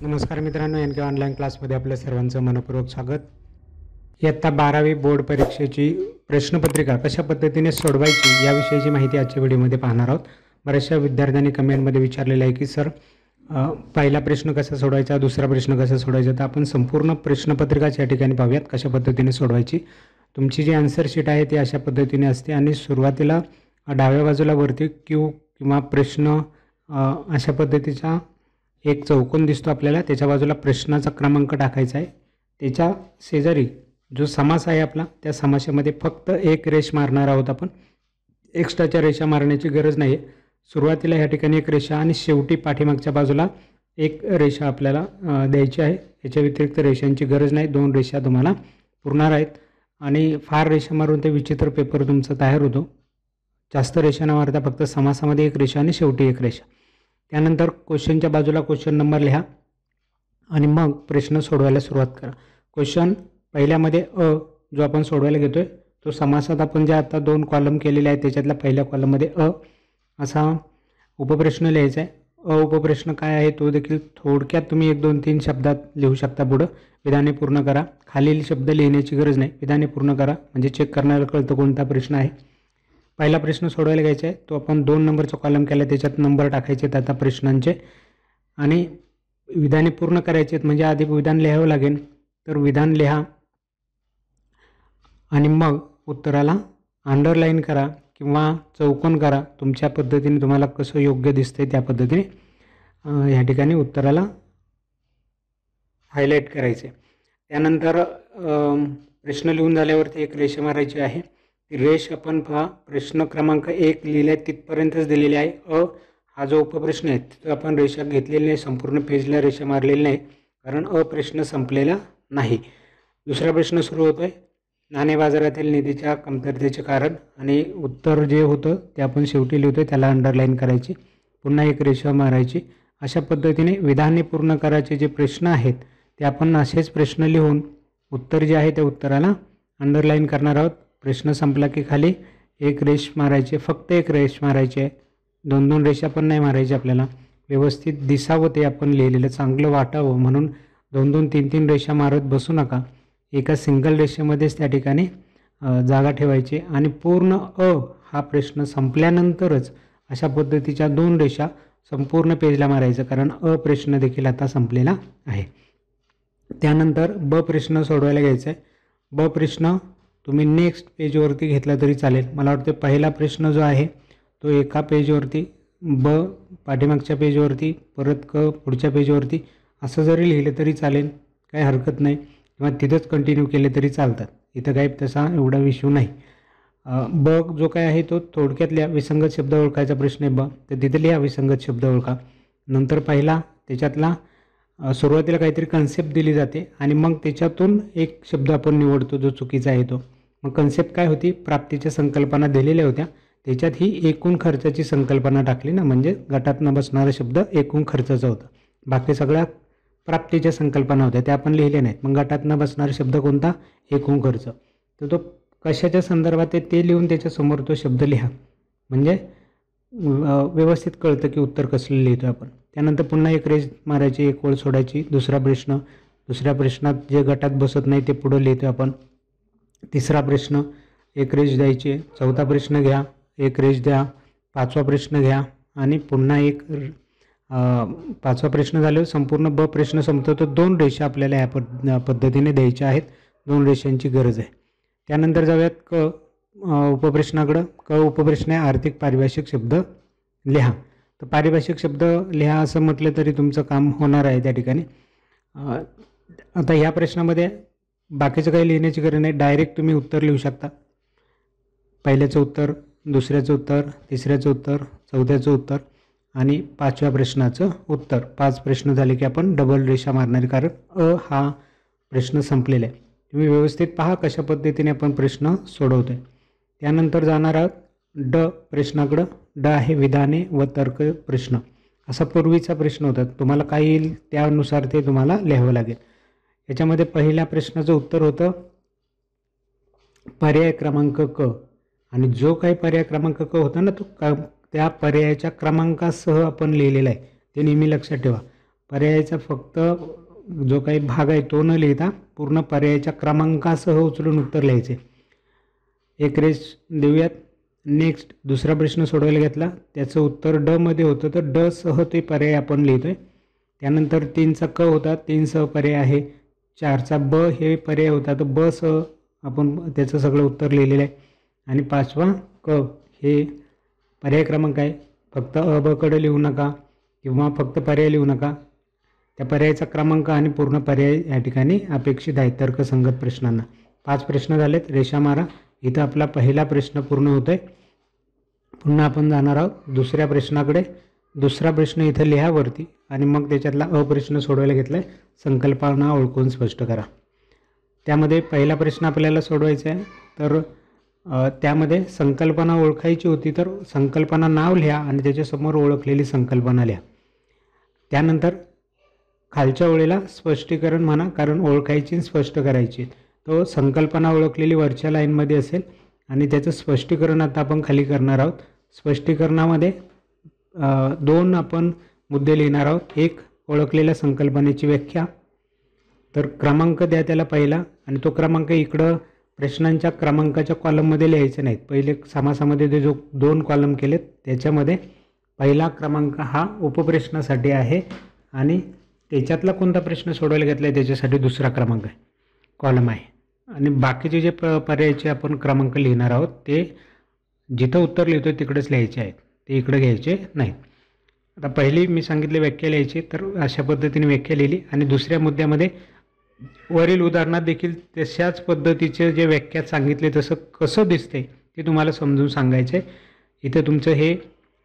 नमस्कार मित्रांनो, एन के ऑनलाईन क्लासमध्ये आपल्या सर्वांचं मनपूर्वक स्वागत. इयत्ता 12वी बोर्ड परीक्षेची प्रश्नपत्रिका कशा पद्धतीने सोडवायची याविषयीची माहिती आजच्या व्हिडिओमध्ये पाहणार आहोत. बऱ्याचशा विद्यार्थ्यांनी कमेंटमध्ये विचारलेलं आहे की सर पहिला प्रश्न कसा सोडवायचा, दुसरा प्रश्न कसा सोडवायचा. तर आपण संपूर्ण प्रश्नपत्रिकाच या ठिकाणी पाहूयात कशा पद्धतीने सोडवायची. तुमची जी आन्सर शीट आहे ती अशा पद्धतीने असते आणि सुरुवातीला डाव्या बाजूला वरती क्यू किंवा प्रश्न अशा पद्धतीचा एक चौकोन दिसतो आपल्याला. त्याच्या बाजूला प्रश्नाचा क्रमांक टाकायचा आहे. त्याच्या शेजारी जो समास आहे आपला, त्या समासामध्ये फक्त एक रेष मारणार आहोत आपण. एक्स्ट्राच्या रेषा मारण्याची गरज नाही आहे. सुरुवातीला ह्या ठिकाणी एक रेषा आणि शेवटी पाठीमागच्या बाजूला एक रेषा आपल्याला द्यायची आहे. याच्या व्यतिरिक्त रेषांची गरज नाही. 2 रेषा तुम्हाला पुरणार आहेत आणि फार रेषा मारून ते विचित्र पेपर तुमचा तयार होतो. जास्त रेषा न मारता फक्त समासामध्ये एक रेषा आणि शेवटी एक रेषा. त्यानंतर क्वेश्चनच्या बाजूला क्वेश्चन नंबर लिहा आणि मग प्रश्न सोडवायला सुरुवात करा. क्वेश्चन पहिल्यामध्ये जो आपण सोडवायला घेतोय तो समासात आपण जे आता 2 कॉलम केलेले आहेत त्याच्यातल्या पहिल्या कॉलममध्ये असा उपप्रश्न लिहायचा आहे. उपप्रश्न काय आहे तो देखील थोडक्यात तुम्ही 1 2 3 शब्दात लिहू शकता. पुढं विधाने पूर्ण करा. खालील शब्द लिहिण्याची गरज नाही, विधाने पूर्ण करा म्हणजे चेक करण्याला कळतं कोणता प्रश्न आहे. पहिला प्रश्न सोडवायला घ्यायचा आहे तो आपण 2 नंबरचा कॉलम केला, त्याच्यात नंबर टाकायचे आहेत आता प्रश्नांचे आणि विधाने पूर्ण करायचे आहेत. म्हणजे आधी विधान लिहावं लागेल. तर विधान लिहा आणि मग उत्तराला अंडरलाईन करा किंवा चौकोन करा. तुमच्या पद्धतीने तुम्हाला कसं योग्य दिसतंय त्या पद्धतीने ह्या ठिकाणी उत्तराला हायलाईट करायचे. त्यानंतर प्रश्न लिहून झाल्यावरती एक रेषा मारायची आहे. रेष आपण पहा प्रश्न क्रमांक 1 लिहिला आहे तिथपर्यंतच दिलेली आहे. हा जो उपप्रश्न आहे तिथं आपण रेषा घेतलेली नाही, संपूर्ण पेजला रेषा मारलेली नाही कारण प्रश्न संपलेला नाही. दुसरा प्रश्न सुरू होतो आहे नाणे बाजारातील निधीच्या कमतरतेचे कारण आणि उत्तर जे होतं ते आपण शेवटी लिहितो आहे त्याला अंडरलाईन करायची, पुन्हा एक रेषा मारायची. अशा पद्धतीने विधाने पूर्ण करायचे जे प्रश्न आहेत ते आपण असेच प्रश्न लिहून उत्तर जे आहे त्या उत्तराला अंडरलाईन करणार आहोत. प्रश्न संपला की खाली एक रेष मारायची, फक्त एक रेष मारायची आहे. 2 2 रेषा पण नाही मारायची. आपल्याला व्यवस्थित दिसावं ते आपण लिहिलेलं चांगलं वाटावं म्हणून 2 2 3 3 रेषा मारत बसू नका. एका सिंगल रेषेमध्येच त्या ठिकाणी जागा ठेवायची आणि पूर्ण हा प्रश्न संपल्यानंतरच अशा पद्धतीच्या 2 रेषा संपूर्ण पेजला मारायचं कारण प्रश्न देखील आता संपलेला आहे. त्यानंतर प्रश्न सोडवायला घ्यायचा आहे. प्रश्न तुम्ही नेक्स्ट पेजवरती घेतला तरी चालेल. मला वाटतं पहिला प्रश्न जो आहे तो एका पेजवरती, पाठीमागच्या पेजवरती, परत पुढच्या पेजवरती असं जरी लिहिलं तरी चालेल, काही हरकत नाही किंवा तिथंच कंटिन्यू केले तरी चालतात. इथं काही तसा एवढा इश्यू नाही. जो काय आहे तो थोडक्यात लिहा. विसंगत शब्द ओळखायचा प्रश्न आहे तर तिथे लिहा विसंगत शब्द ओळखा. नंतर पहिला त्याच्यातला सुरुवातीला काहीतरी कन्सेप्ट दिली जाते आणि मग त्याच्यातून एक शब्द आपण निवडतो जो चुकीचा आहे तो. मग कन्सेप्ट काय होती, प्राप्तीच्या संकल्पना दिलेल्या होत्या, त्याच्यात ही एकूण खर्चाची संकल्पना टाकली ना, म्हणजे गटातनं बसणारा शब्द एकूण खर्चाचा होता. बाकी सगळ्या प्राप्तीच्या संकल्पना होत्या त्या आपण लिहिल्या नाहीत. मग गटातनं बसणारा शब्द कोणता, एकूण खर्च. तर तो कशाच्या संदर्भात आहे ते लिहून त्याच्यासमोर तो शब्द लिहा म्हणजे व्यवस्थित कळतं की उत्तर कसलं लिहितो आपण. त्यानंतर पुन्हा एक रेष मारायची, एक ओळ सोडायची. दुसऱ्या प्रश्नात जे गटात बसत नाही ते पुढं लिहितो आपण. तिसरा प्रश्न एक रेष द्यायची. चौथा प्रश्न घ्या, एक रेष द्या. 5वा प्रश्न घ्या आणि पुन्हा एक 5वा प्रश्न झाल्यावर संपूर्ण प्रश्न संपतो. तर 2 रेषा आपल्याला या पद्धतीने द्यायच्या आहेत. 2 रेषांची गरज आहे. त्यानंतर जाऊयात उपप्रश्नाकडं. उपप्रश्न आहे आर्थिक पारिभाषिक शब्द लिहा. तर पारिभाषिक शब्द लिहा असं म्हटलं तरी तुमचं काम होणार आहे त्या ठिकाणी. आता ह्या प्रश्नामध्ये बाकीचं काही लिहिण्याची गरज नाही, डायरेक्ट तुम्ही उत्तर लिहू शकता. पहिल्याचं उत्तर, दुसऱ्याचं उत्तर, तिसऱ्याचं उत्तर, चौथ्याचं उत्तर आणि 5व्या प्रश्नाचं उत्तर. 5 प्रश्न झाले की आपण डबल रेषा मारणार कारण हा प्रश्न संपलेला आहे. तुम्ही व्यवस्थित पहा कशा पद्धतीने आपण प्रश्न सोडवतो आहे. त्यानंतर जाणार आहोत प्रश्नाकडं. आहे विधाने व तर्क प्रश्न. असा पूर्वीचा प्रश्न होता. तुम्हाला काय येईल त्यानुसार ते तुम्हाला लिहावं लागेल. याच्यामध्ये पहिल्या प्रश्नाचं उत्तर होतं पर्याय क्रमांक क आणि जो काही पर्याय क्रमांक क होता ना तो त्या पर्यायाच्या क्रमांकासह आपण लिहिलेला आहे. ते नेहमी लक्षात ठेवा. पर्यायाचा फक्त जो काही भाग आहे तो न लिहिता पूर्ण पर्यायाच्या क्रमांकासह उचलून उत्तर लिहायचे. एक रेष देऊयात. नेक्स्ट दुसरा प्रश्न सोडवायला घेतला, त्याचं उत्तर ड मध्ये होतं, तर ड सह ते पर्याय आपण लिहितोय. त्यानंतर 3चा क होता, 3 सह पर्याय आहे. 4चा ब हे पर्याय होता, तर ब सह आपण त्याचं सगळं उत्तर लिहिलेलं आहे. आणि 5वा क हे पर्याय क्रमांक आहे. फक्त अ ब कडे लिहू नका किंवा फक्त पर्याय लिहू नका, त्या पर्यायाचा क्रमांक आणि पूर्ण पर्याय या ठिकाणी अपेक्षित आहे तर्कसंगत प्रश्नांना. 5 प्रश्न झालेत. रेषा मारा. इथं आपला पहिला प्रश्न पूर्ण होतोय. पुन्हा आपण जाणार आहोत दुसऱ्या प्रश्नाकडे. दुसरा प्रश्न इथं लिहा वरती आणि मग त्याच्यातला अ प्रश्न सोडवायला घेतला आहे, संकल्पना ओळखून स्पष्ट करा. त्यामध्ये पहिला प्रश्न आपल्याला सोडवायचा आहे. तर त्यामध्ये संकल्पना ओळखायची होती, तर संकल्पना नाव लिहा आणि त्याच्यासमोर ओळखलेली संकल्पना लिहा. त्यानंतर खालच्या ओळीला स्पष्टीकरण म्हणा, कारण ओळखायची स्पष्ट करायची. तो संकल्पना ओळखलेली वरच्या लाईनमध्ये असेल आणि त्याचं स्पष्टीकरण आता आपण खाली करणार आहोत. स्पष्टीकरणामध्ये 2 आपण मुद्दे लिहिणार आहोत. एक, ओळखलेल्या संकल्पनेची व्याख्या. तर क्रमांक द्या त्याला पहिला, आणि तो क्रमांक इकडं प्रश्नांच्या क्रमांकाच्या कॉलममध्ये लिहायचे नाहीत. पहिले समासामध्ये ते जो 2 कॉलम केलेत त्याच्यामध्ये पहिला क्रमांक हा उपप्रश्नासाठी आहे आणि त्याच्यातला कोणता प्रश्न सोडवायला घेतला आहे त्याच्यासाठी दुसरा क्रमांक आहे, कॉलम आहे. आणि बाकीचे जे पर्यायाचे आपण क्रमांक लिहिणार आहोत ते जिथं उत्तर लिहितो तिकडेच लिहायचे आहेत, ते इकडे घ्यायचे नाहीत. आता पहिली मी सांगितले व्याख्या लिहायची, तर अशा पद्धतीने व्याख्या लिहिली. आणि दुसऱ्या मुद्द्यामध्ये वरील उदाहरणात देखील तशाच पद्धतीचे जे व्याख्यात सांगितले तसं कसं दिसते ते तुम्हाला समजून सांगायचे. इथं तुमचं हे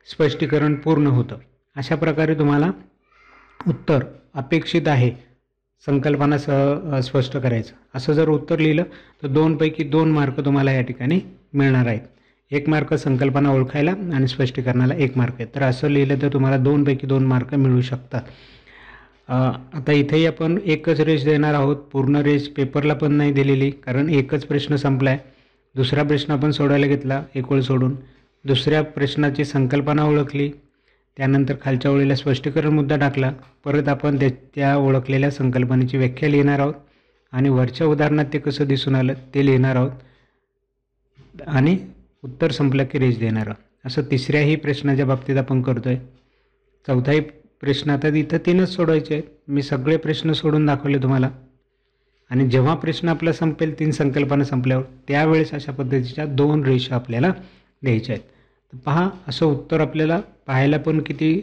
स्पष्टीकरण पूर्ण होतं. अशा प्रकारे तुम्हाला उत्तर अपेक्षित आहे संकल्पना स्पष्ट करायचं. असं जर उत्तर लिहिलं तर 2 पैकी 2 मार्क तुम्हाला या ठिकाणी मिळणार आहेत. 1 मार्क संकल्पना ओळखायला आणि स्पष्टीकरणाला 1 मार्क आहे. तर असं लिहिलं तर तुम्हाला 2 पैकी 2 मार्क मिळू शकतात. आता इथेही आपण एकच रेष देणार आहोत. पूर्ण रेष पेपरला पण नाही दिलेली, कारण एकच प्रश्न संपला आहे. दुसरा प्रश्न आपण सोडवायला घेतला एक ओळ सोडून. दुसऱ्या प्रश्नाची संकल्पना ओळखली, त्यानंतर खालच्या ओळीला स्पष्टीकरण मुद्दा टाकला. परत आपण त्या ओळखलेल्या संकल्पनेची व्याख्या लिहिणार आहोत आणि वरच्या उदाहरणात ते कसं दिसून आलं ते लिहिणार आहोत आणि उत्तर संपलं की रेष देणार आहोत. असं तिसऱ्याही प्रश्नाच्या बाबतीत आपण करतोय. चौथाही प्रश्न आता इथं 3च सोडवायचे आहेत. मी सगळे प्रश्न सोडून दाखवले तुम्हाला. आणि जेव्हा प्रश्न आपला संपेल 3 संकल्पना संपल्यावर त्यावेळेस अशा पद्धतीच्या 2 रेषा आपल्याला द्यायच्या आहेत. तर पहा, असं उत्तर आपल्याला पाहायला पण किती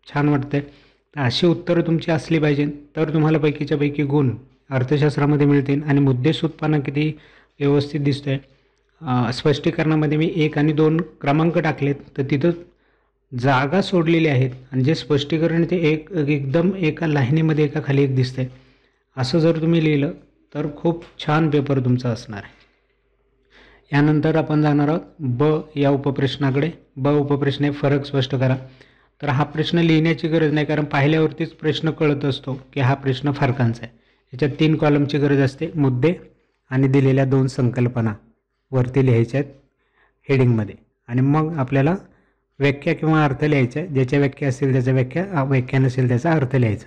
छान वाटतंय. तर अशी उत्तरं तुमची असली पाहिजे, तर तुम्हाला पैकीच्या पैकी गुण अर्थशास्त्रामध्ये मिळतील. आणि मुद्देसूदपणा किती व्यवस्थित दिसतोय. स्पष्टीकरणामध्ये मी 1 आणि 2 क्रमांक टाकलेत, तर तिथं जागा सोडलेली आहेत आणि जे स्पष्टीकरण ते एकदम एका लाईनीमध्ये एका खाली एक दिसतंय. असं जर तुम्ही लिहिलं तर खूप छान पेपर तुमचा असणार आहे. यानंतर आपण जाणार आहोत ब या उपप्रश्नाकडे. ब उपप्रश्न फरक स्पष्ट करा. तर हा प्रश्न लिहिण्याची गरज नाही, कारण पाहिल्यावरतीच प्रश्न कळत असतो की हा प्रश्न फरकांचा आहे. याच्यात 3 कॉलमची गरज असते. मुद्दे आणि दिलेल्या 2 संकल्पना वरती लिहायच्या आहेत हेडिंगमध्ये. आणि मग आपल्याला व्याख्या किंवा अर्थ लिहायचा आहे. ज्याच्या व्याख्या असेल त्याचा व्याख्या, व्याख्या नसेल त्याचा अर्थ लिहायचा.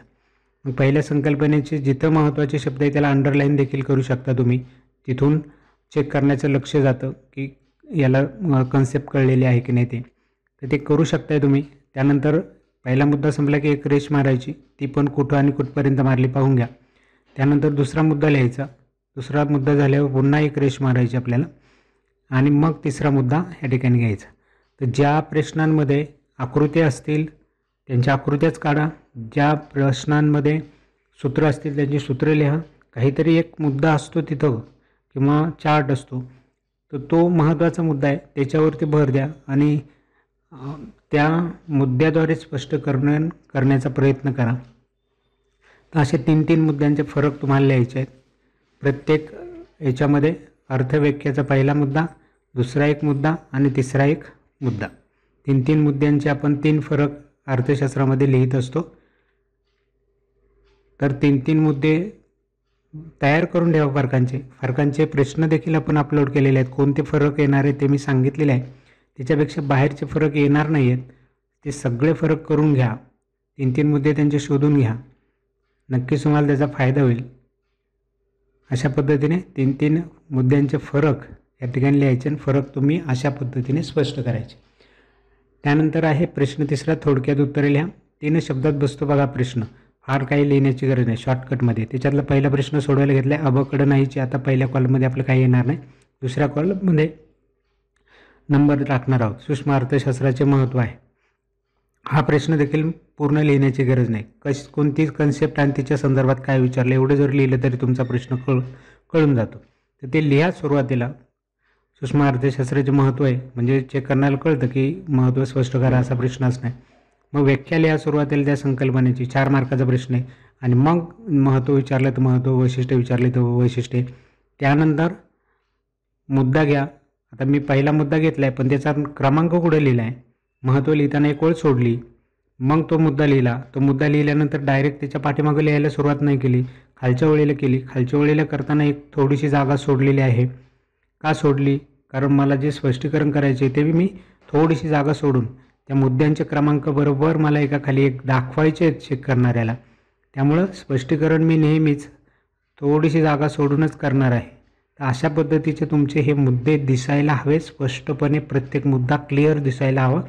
मग पहिल्या संकल्पनेचे जिथं महत्त्वाचे शब्द आहे त्याला अंडरलाईन देखील करू शकता तुम्ही. तिथून चेक करण्याचं लक्ष जातं की याला कन्सेप्ट कळलेली आहे की नाही ते, तर ते करू शकताय तुम्ही. त्यानंतर पहिला मुद्दा संपला की एक रेष मारायची, ती पण कुठं आणि कुठपर्यंत मारली पाहून घ्या. त्यानंतर दुसरा मुद्दा लिहायचा. दुसरा मुद्दा झाल्यावर पुन्हा एक रेष मारायची आपल्याला आणि मग तिसरा मुद्दा या ठिकाणी घ्यायचा. तर ज्या प्रश्नांमध्ये आकृत्या असतील त्यांच्या आकृत्याच काढा. ज्या प्रश्नांमध्ये सूत्र असतील त्यांची सूत्र लिहा. काहीतरी एक मुद्दा असतो तिथं किंवा चार्ट असतो, तर तो महत्त्वाचा मुद्दा आहे, त्याच्यावरती भर द्या आणि त्या मुद्द्याद्वारे स्पष्ट करण्याचा प्रयत्न करा. तर असे 3-3 मुद्द्यांचे फरक तुम्हाला लिहायचे आहेत. प्रत्येक याच्यामध्ये अर्थव्याख्याचा पहिला मुद्दा, दुसरा एक मुद्दा आणि तिसरा एक मुद्दा. 3-3 मुद्द्यांचे आपण 3 फरक अर्थशास्त्रामध्ये लिहित असतो. तर 3-3 मुद्दे तयार करून ठेवा. फरकांचे प्रश्न देखील आपण अपलोड केलेले आहेत. कोणते फरक येणार आहेत ते मी सांगितलेले आहे. त्याच्यापेक्षा बाहेरचे फरक येणार नाही आहेत. ते सगळे फरक करून घ्या. 3 मुद्दे त्यांचे शोधून घ्या, नक्कीच तुम्हाला त्याचा फायदा होईल. अशा पद्धतीने 3 मुद्द्यांचे फरक या ठिकाणी लिहायचे आणि फरक तुम्ही अशा पद्धतीने स्पष्ट करायचे. त्यानंतर आहे प्रश्न तिसरा, थोडक्यात उत्तरे लिहा. 3 शब्दात बसतो बघा प्रश्न, फार काही लिहिण्याची गरज नाही, शॉर्टकटमध्ये. त्याच्यातला पहिला प्रश्न सोडवायला घेतला आहे अबकडं नाहीची. आता पहिल्या कॉलममध्ये आपलं काही येणार नाही, दुसऱ्या कॉलममध्ये नंबर टाकणार आहोत. सूक्ष्म अर्थशास्त्राचे महत्त्व आहे. हा प्रश्न देखील पूर्ण लिहिण्याची गरज नाही, कोणती कन्सेप्ट आणि तिच्या संदर्भात काय विचारलं एवढं जर लिहिलं तरी तुमचा प्रश्न कळून जातो. तर ते लिहा सुरुवातीला. सूक्ष्म अर्थशास्त्राचे महत्त्व आहे म्हणजे चेक करण्याला कळतं की महत्त्व स्पष्ट करा असा प्रश्नच नाही. मग व्याख्या लिहा सुरुवातीला त्या संकल्पनेची, 4 मार्काचा प्रश्न आहे. आणि मग महत्त्व विचारलं तर महत्त्व, वैशिष्ट्य विचारले तर वैशिष्ट्ये. त्यानंतर मुद्दा घ्या. आता मी पहिला मुद्दा घेतला आहे पण त्याचा क्रमांक कुठे लिहिला आहे, महत्त्व लिहिताना एक ओळ सोडली, मग तो मुद्दा लिहिला. तो मुद्दा लिहिल्यानंतर डायरेक्ट त्याच्या पाठीमागं लिहायला सुरुवात नाही केली, खालच्या ओळीला केली. खालच्या ओळीला करताना एक थोडीशी जागा सोडलेली आहे. का सोडली? कारण मला जे स्पष्टीकरण करायचे ते मी थोडीशी जागा सोडून त्या मुद्द्यांचे क्रमांक बरोबर मला एका खाली एक दाखवायचे आहेत चेक करणाऱ्याला. त्यामुळं स्पष्टीकरण मी नेहमीच थोडीशी जागा सोडूनच करणार आहे. तर अशा पद्धतीचे तुमचे हे मुद्दे दिसायला हवे स्पष्टपणे, प्रत्येक मुद्दा क्लिअर दिसायला हवा.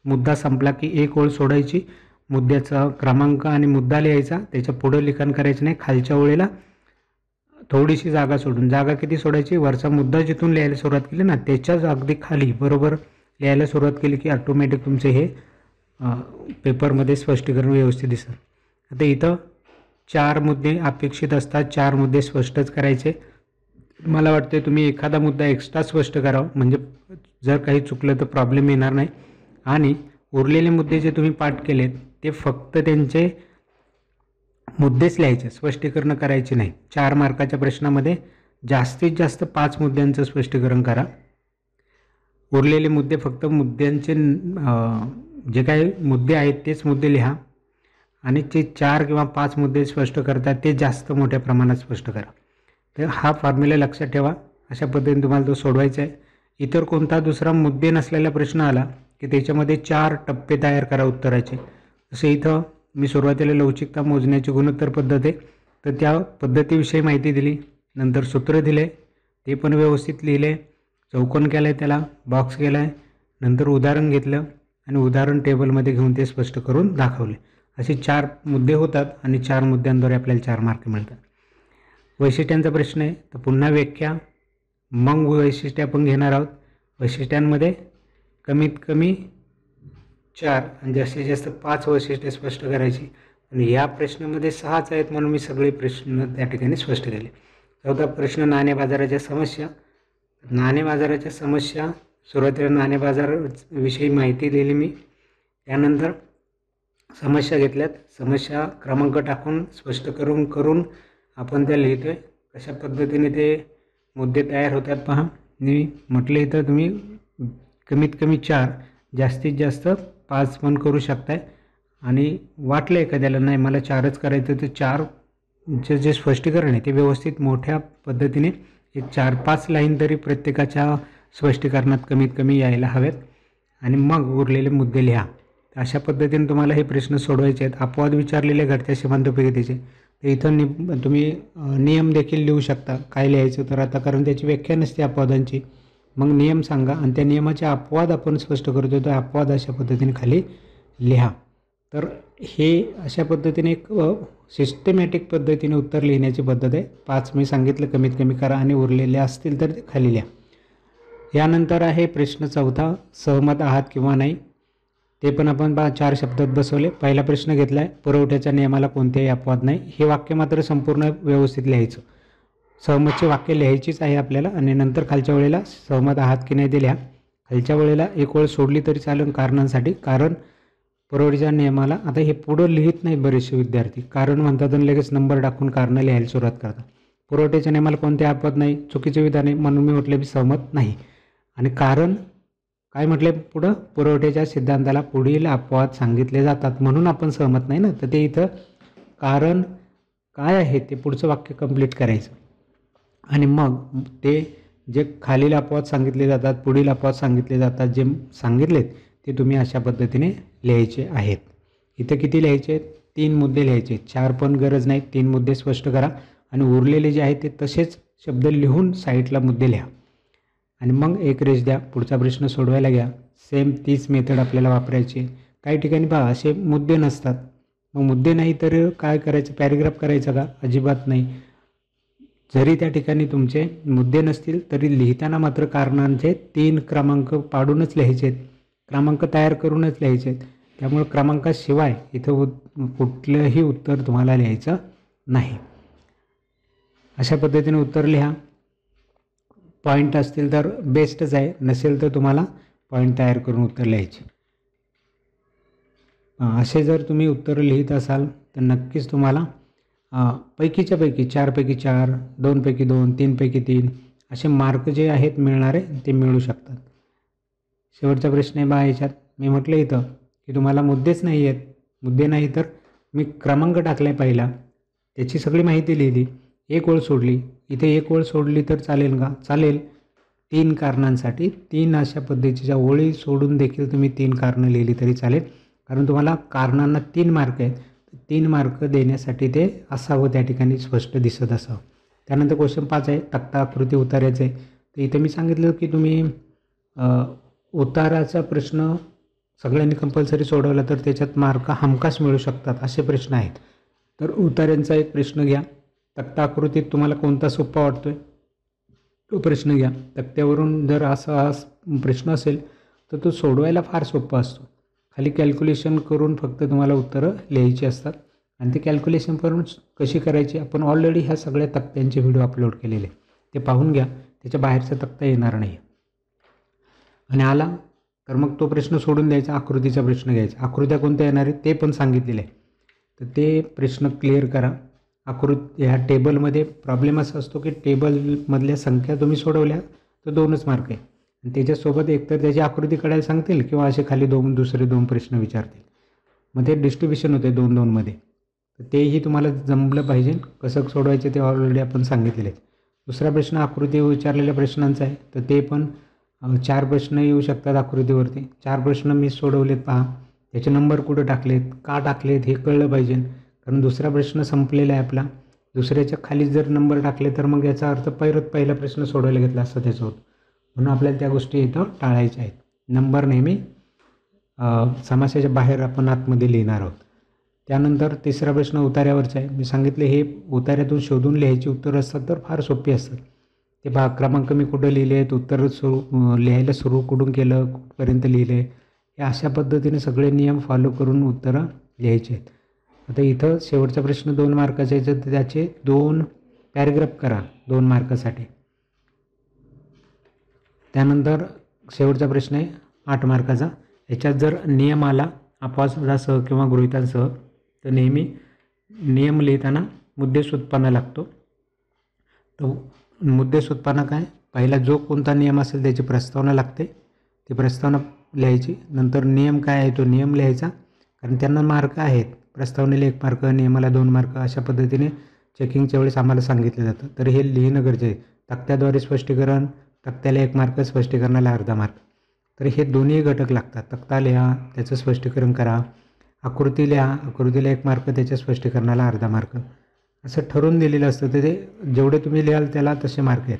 मुद्दा संपला की एक ओळ सोडायची, मुद्द्याचा क्रमांक आणि मुद्दा लिहायचा, त्याच्या पुढं लिखाण करायचं नाही. खालच्या ओळीला थोडीशी जागा सोडून, जागा किती सोडायची, वरचा मुद्दा जिथून लिहायला सुरुवात केली ना त्याच्याच अगदी खाली बरोबर लिहायला सुरुवात केली की ऑटोमॅटिक तुमचे हे पेपरमध्ये स्पष्टीकरण व्यवस्थित दिसतं. आता इथं 4 मुद्दे अपेक्षित असतात, 4 मुद्दे स्पष्टच करायचे. मला वाटते तुम्ही एखादा मुद्दा एक्स्ट्रा स्पष्ट करावं म्हणजे जर काही चुकलं तर प्रॉब्लेम येणार नाही. आणि उरलेले मुद्दे जे तुम्ही पाठ केलेत ते फक्त त्यांचे मुद्देच लिहायचे, स्पष्टीकरण करायचे नाही. 4 मार्काच्या प्रश्नामध्ये जास्तीत जास्त 5 मुद्द्यांचं स्पष्टीकरण करा. उरलेले मुद्दे फक्त मुद्द्यांचे जे काही मुद्दे आहेत तेच मुद्दे लिहा आणि जे 4 किंवा 5 मुद्दे स्पष्ट करतात ते जास्त मोठ्या प्रमाणात स्पष्ट करा. तर हा फॉर्म्युला लक्षात ठेवा. अशा पद्धतीने तुम्हाला तो सोडवायचा आहे. इतर कोणता दुसरा मुद्दे नसलेला प्रश्न आला की त्याच्यामध्ये 4 टप्पे तयार करा उत्तराचे. जसं इथं मी सुरुवातीला लवचिकता मोजण्याची गुणोत्तर पद्धत आहे तर त्या पद्धतीविषयी माहिती दिली, नंतर सूत्र दिले ते पण व्यवस्थित लिहिले, चौकोन केला आहे, त्याला बॉक्स केला आहे, नंतर उदाहरण घेतलं आणि उदाहरण टेबलमध्ये घेऊन ते स्पष्ट करून दाखवले. असे 4 मुद्दे होतात आणि 4 मुद्द्यांद्वारे आपल्याला 4 मार्क मिळतात. वैशिष्ट्यांचा प्रश्न आहे तर पुन्हा व्याख्या, मग वैशिष्ट्ये आपण घेणार आहोत. वैशिष्ट्यांमध्ये कमीत कमी 4 आणि जास्तीत जास्त 5 वैशिष्ट्ये स्पष्ट करायची. आणि या प्रश्नामध्ये 6च आहेत म्हणून मी सगळे प्रश्न त्या ठिकाणी स्पष्ट केले. चौथा प्रश्न, नाणे बाजाराच्या समस्या. नाणे बाजाराच्या समस्या, सुरुवातीला नाणे बाजाराविषयी माहिती दिली मी, त्यानंतर समस्या घेतल्यात, समस्या क्रमांक टाकून स्पष्ट करून आपण त्या लिहितो आहे. कशा पद्धतीने ते मुद्दे तयार होतात पहा. मी म्हटलं इथं तुम्ही कमीत कमी 4 जास्तीत जास्त 5 पण करू शकताय. आणि वाटलं एखाद्याला नाही मला 4च करायचं तर 4चे जे स्पष्टीकरण आहे ते व्यवस्थित मोठ्या पद्धतीने एक 4-5 लाईन तरी प्रत्येकाच्या स्पष्टीकरणात कमीत कमी यायला हवेत आणि मग उरलेले मुद्दे लिहा. अशा पद्धतीने तुम्हाला हे प्रश्न सोडवायचे आहेत. अपवाद विचारलेले घटत्या सीमांतोपयोगितेचे तर इथं तुम्ही नियम देखील लिहू शकता. काय लिहायचं तर आता कारण त्याची व्याख्या नसते अपवादांची, मग नियम सांगा आणि त्या नियमाचे अपवाद आपण स्पष्ट करतो तर अपवाद अशा पद्धतीने खाली लिहा. तर हे अशा पद्धतीने एक सिस्टमॅटिक पद्धतीने उत्तर लिहिण्याची पद्धत आहे. 5 मी सांगितलं कमीत कमी करा आणि उरलेले असतील तर ते खाली लिहा. यानंतर आहे प्रश्न चौथा, सहमत आहात किंवा नाही. ते पण आपण 4 शब्दात बसवले. पहिला प्रश्न घेतला आहे, पुरवठ्याच्या नियमाला कोणतेही अपवाद नाही. हे वाक्य मात्र संपूर्ण व्यवस्थित लिहायचं. सहमतचे वाक्य लिहायचीच आहे आपल्याला आणि नंतर खालच्या वेळेला सहमत आहात की नाही ते लिहा. खालच्या वेळेला एक वेळ सोडली तरी चालेल कारणांसाठी, कारण पुरवठ्याच्या नियमाला आता हे पुढं लिहित नाहीत बरेचसे विद्यार्थी, कारण म्हणतात आणि लगेच नंबर टाकून कारणं लिहायला सुरुवात करतात. पुरवठ्याच्या नियमाला कोणते अपवाद नाही, चुकीचे विधान आहे म्हणून मी म्हटलं मी सहमत नाही. आणि कारण काय म्हटले पुढं, पुरवठ्याच्या सिद्धांताला पुढील अपवाद सांगितले जातात म्हणून आपण सहमत नाही ना. तर ते इथं कारण काय आहे ते पुढचं वाक्य कंप्लीट करायचं आणि मग ते जे खालील अपवाद सांगितले जातात, पुढील अपवाद सांगितले जातात, जे सांगितलेत ते तुम्ही अशा पद्धतीने लिहायचे आहेत. इथं किती लिहायचे आहेत? 3 मुद्दे लिहायचे. 4 पण गरज नाही, 3 मुद्दे स्पष्ट करा आणि उरलेले जे आहेत ते तसेच शब्द लिहून साईडला मुद्दे लिहा आणि मग एक रेष द्या. पुढचा प्रश्न सोडवायला घ्या. सेम तीच मेथड आपल्याला वापरायची. काही ठिकाणी पहा असे मुद्दे नसतात. मग मुद्दे नाही तर काय करायचं? पॅरेग्राफ करायचा का? अजिबात नाही. जरी त्या ठिकाणी तुमचे मुद्दे नसतील तरी लिहिताना मात्र कारणांचे 3 क्रमांक पाडूनच लिहायचे आहेत, क्रमांक तयार करूनच लिहायचे आहेत. त्यामुळे क्रमांकाशिवाय इथं कुठलंही उत्तर तुम्हाला लिहायचं नाही. अशा पद्धतीने उत्तर लिहा. पॉईंट असतील तर बेस्टच आहे, नसेल तर तुम्हाला पॉईंट तयार करून उत्तर लिहायचे. असे जर तुम्ही उत्तर लिहित असाल तर नक्कीच तुम्हाला पैकीच्या पैकी 4 पैकी 4, 2 पैकी 2, 3 पैकी 3 असे मार्क जे आहेत मिळणारे ते मिळू शकतात. शेवटचा प्रश्न आहे बघा. याच्यात मी म्हटलं इथं की तुम्हाला मुद्देच नाही आहेत. मुद्दे नाही तर मी क्रमांक टाकलाय पहिला, त्याची सगळी माहिती लिहिली, एक ओळ सोडली. इथे एक ओळ सोडली तर चालेल का? चालेल. 3 कारणांसाठी 3 अशा पद्धतीच्या ओळी सोडून देखील तुम्ही 3 कारणं लिहिली तरी चालेल, कारण तुम्हाला कारणांना 3 मार्क आहेत. 3 मार्क देण्यासाठी ते असावं त्या ठिकाणी स्पष्ट दिसत असावं. त्यानंतर क्वेश्चन 5 आहे, तक्ता आकृती उतार्याचं आहे. तर इथे मी सांगितलं की तुम्ही उताराचा प्रश्न सगळ्यांनी कंपल्सरी सोडवला तर त्याच्यात मार्क हमखास मिळू शकतात असे प्रश्न आहेत. तर उतार्यांचा एक प्रश्न घ्या. तक्ता आकृतीत तुम्हाला कोणता सोपा वाटतोय तो प्रश्न घ्या. तक्त्यावरून जर असा प्रश्न असेल तर तो सोडवायला फार सोपा असतो. खाली कॅल्क्युलेशन करून फक्त तुम्हाला उत्तरं लिहायची असतात आणि ते कॅल्क्युलेशन करून कशी करायची आपण ऑलरेडी ह्या सगळ्या तक्त्यांचे व्हिडिओ अपलोड केलेले, ते पाहून घ्या. त्याच्या बाहेरचा तक्ता येणार नाही. आणि आला तर मग तो प्रश्न सोडून द्यायचा, आकृतीचा प्रश्न घ्यायचा. आकृत्या कोणत्या येणार आहेत ते पण सांगितलेलं आहे, तर ते प्रश्न क्लिअर करा. ह्या टेबलमध्ये प्रॉब्लेम असा असतो की टेबलमधल्या संख्या तुम्ही सोडवल्या तर 2च मार्क आहे आणि त्याच्यासोबत एकतर त्याची आकृती काढायला सांगतील किंवा असे खाली दुसरे 2 प्रश्न विचारतील. मग ते डिस्ट्रीब्युशन होते 2-2मध्ये. तर तेही तुम्हाला जमलं पाहिजे. कसं सोडवायचे ते ऑलरेडी आपण सांगितलेले आहे. दुसरा प्रश्न आकृती विचारलेल्या प्रश्नांचा आहे, तर ते पण 4 प्रश्न येऊ शकतात आकृतीवरती. 4 प्रश्न मी सोडवलेत पहा. त्याचे नंबर कुठं टाकलेत, का टाकलेत हे कळलं पाहिजे, कारण दुसरा प्रश्न संपलेला आहे आपला. दुसऱ्याच्या खाली जर नंबर टाकले तर मग याचा अर्थ पहिला प्रश्न सोडवायला घेतला असं त्याचं होतं. म्हणून आपल्याला त्या गोष्टी इथं टाळायच्या आहेत. नंबर नेहमी समासाच्या बाहेर आपण आतमध्ये लिहिणार आहोत. त्यानंतर तिसरा प्रश्न उतार्यावरचा आहे. मी सांगितले हे उतार्यातून शोधून लिहायची उत्तरं असतात तर फार सोपी असतात. ते पहा, क्रमांक मी कुठं लिहिले आहेत, उत्तर लिहायला सुरू कुठून केलं, कुठपर्यंत लिहिले, हे अशा पद्धतीने सगळे नियम फॉलो करून उत्तरं लिहायचे आहेत. आता इथं शेवटचा प्रश्न 2 मार्काचा आहे, तर त्याचे 2 पॅरेग्राफ करा 2 मार्कासाठी. त्यानंतर शेवटचा प्रश्न आहे 8 मार्काचा. याच्यात जर नियम आला अपवादासह किंवा गृहीतांसह तर नेहमी नियम लिहिताना मुद्देसूद पाना लागतो. तो मुद्देसूद पाना काय, पहिला जो कोणता नियम असेल त्याची प्रस्तावना लागते, ती प्रस्तावना लिहायची. नंतर नियम काय आहे तो नियम लिहायचा, कारण त्यांना मार्क आहेत. प्रस्तावनेला 1 मार्क, नियमाला 2 मार्क, अशा पद्धतीने चेकिंगच्या वेळेस आम्हाला सांगितलं जातं. तर हे लिहिणं गरजेचं आहे. तक्त्याद्वारे स्पष्टीकरण, तक्त्याला 1 मार्क, स्पष्टीकरणाला अर्धा मार्क. तर हे दोन्ही घटक लागतात. तक्ता लिहा, त्याचं स्पष्टीकरण करा. आकृती लिहा, आकृतीला 1 मार्क, त्याच्या स्पष्टीकरणाला अर्धा मार्क, असं ठरवून दिलेलं असतं. तर ते जेवढे तुम्ही लिहाल त्याला तसे मार्क आहेत.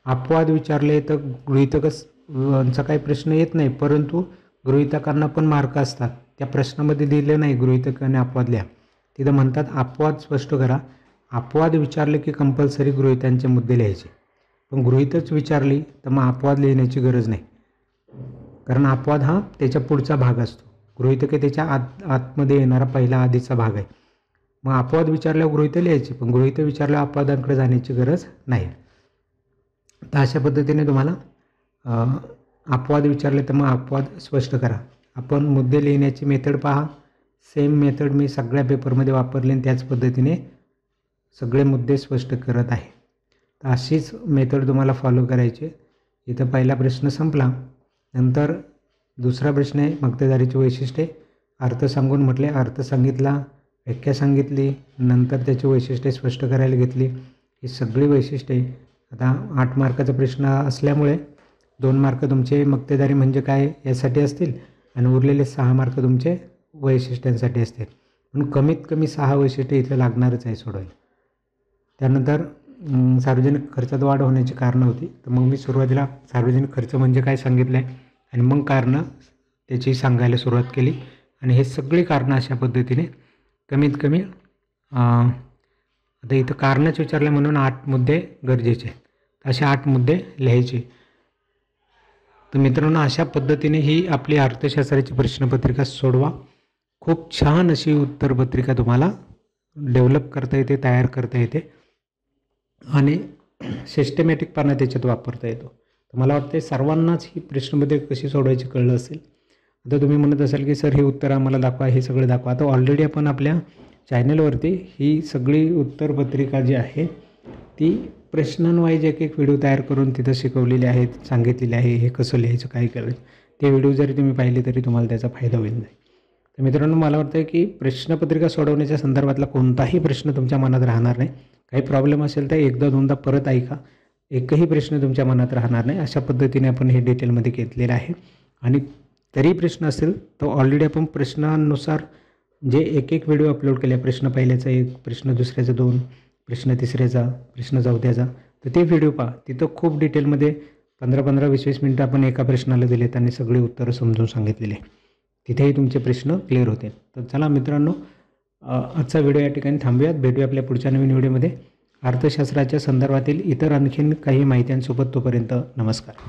अपवाद विचारले तर गृहीतकांचा काही प्रश्न येत नाही, परंतु गृहीतकांना पण मार्क असतात. त्या प्रश्नामध्ये दिलं नाही गृहीतक आणि अपवाद लिहा. तिथं म्हणतात अपवाद स्पष्ट करा. अपवाद विचारले की कंपल्सरी गृहीतांचे मुद्दे लिहायचे, पण गृहीतच विचारली तर मग अपवाद लिहिण्याची गरज नाही, कारण अपवाद हा त्याच्या पुढचा भाग असतो. गृहीतक त्याच्या आतमध्ये येणारा पहिला आधीचा भाग आहे. मग अपवाद विचारल्यावर गृहीत लिहायची, पण गृहीत विचारल्यावर अपवादांकडे जाण्याची गरज नाही. तर अशा पद्धतीने तुम्हाला अपवाद विचारले तर मग अपवाद स्पष्ट करा. आपण मुद्दे लिहिण्याची मेथड पहा. सेम मेथड मी सगळ्या पेपरमध्ये वापरली आणि त्याच पद्धतीने सगळे मुद्दे स्पष्ट करत आहे. तर अशीच मेथड तुम्हाला फॉलो करायची. इथं पहिला प्रश्न संपला. नंतर दुसरा प्रश्न आहे मक्तेदारीची वैशिष्ट्ये. अर्थ सांगून म्हटले, अर्थ सांगितला, व्याख्या सांगितली, नंतर त्याची वैशिष्ट्ये स्पष्ट करायला घेतली. ही सगळी वैशिष्ट्ये. आता 8 मार्काचा प्रश्न असल्यामुळे 2 मार्क तुमचे मक्तेदारी म्हणजे काय यासाठी असतील आणि उरलेले 6 मार्क तुमचे वैशिष्ट्यांसाठी असते, म्हणून कमीत कमी 6 वैशिष्ट्ये इथे लागणारच आहे सोडवायला. त्यानंतर सार्वजनिक खर्चात वाढ होण्याची कारणं होती. तर मग मी सुरुवातीला सार्वजनिक खर्च म्हणजे काय सांगितलं आहे आणि मग कारणं त्याची सांगायला सुरुवात केली. आणि हे सगळी कारणं अशा पद्धतीने कमीत कमी आता इथं कारणंच विचारले म्हणून 8 मुद्दे गरजेचे आहेत. असे 8 मुद्दे लिहायचे. तर मित्रांनो, अशा पद्धतीने ही आपली अर्थशास्त्राची प्रश्नपत्रिका सोडवा. खूप छान अशी उत्तरपत्रिका तुम्हाला डेव्हलप करता येते, तयार करता येते आणि सिस्टमॅटिकपणा त्याच्यात वापरता येतो. तर मला वाटतं सर्वांनाच ही प्रश्नपत्रिका कशी सोडवायची कळलं असेल. आता तुम्ही म्हणत असाल की सर हे उत्तर आम्हाला दाखवा, हे सगळं दाखवा. आता ऑलरेडी आपण आपल्या चॅनलवरती ही सगळी उत्तरपत्रिका जी आहे ती प्रश्नांवाईज एक व्हिडिओ तयार करून तिथं शिकवलेले आहेत, सांगितलेले आहे हे कसं लिहायचं, काय करायचं. ते व्हिडिओ जरी तुम्ही पाहिले तरी तुम्हाला त्याचा फायदा होईल. तर मित्रांनो, मला वाटतं की प्रश्नपत्रिका सोडवण्याच्या संदर्भातला कोणताही प्रश्न तुमच्या मनात राहणार नाही. काही प्रॉब्लेम असेल तर एकदा दोनदा परत ऐका, एकही प्रश्न तुमच्या मनात राहणार नाही. अशा पद्धतीने आपण हे डिटेलमध्ये घेतलेलं आहे. आणि तरी प्रश्न असेल तर ऑलरेडी आपण प्रश्नानुसार जे एक व्हिडिओ अपलोड केले, प्रश्न पहिल्याचा 1, प्रश्न दुसऱ्याचा 2, प्रश्न तिसऱ्याचा, प्रश्न चौथ्याचा. तर ते व्हिडिओ पहा. तिथं खूप डिटेलमध्ये 15-15, 20-20 मिनटं आपण एका प्रश्नाला दिलेत आणि सगळे उत्तरं समजून सांगितलेले. तिथेही तुमचे प्रश्न क्लिअर होते. तर चला मित्रांनो, आजचा व्हिडिओ या ठिकाणी थांबूयात. भेटूया आपल्या पुढच्या नवीन व्हिडिओमध्ये अर्थशास्त्राच्या संदर्भातील इतर आणखीन काही माहित्यांसोबत. तोपर्यंत नमस्कार.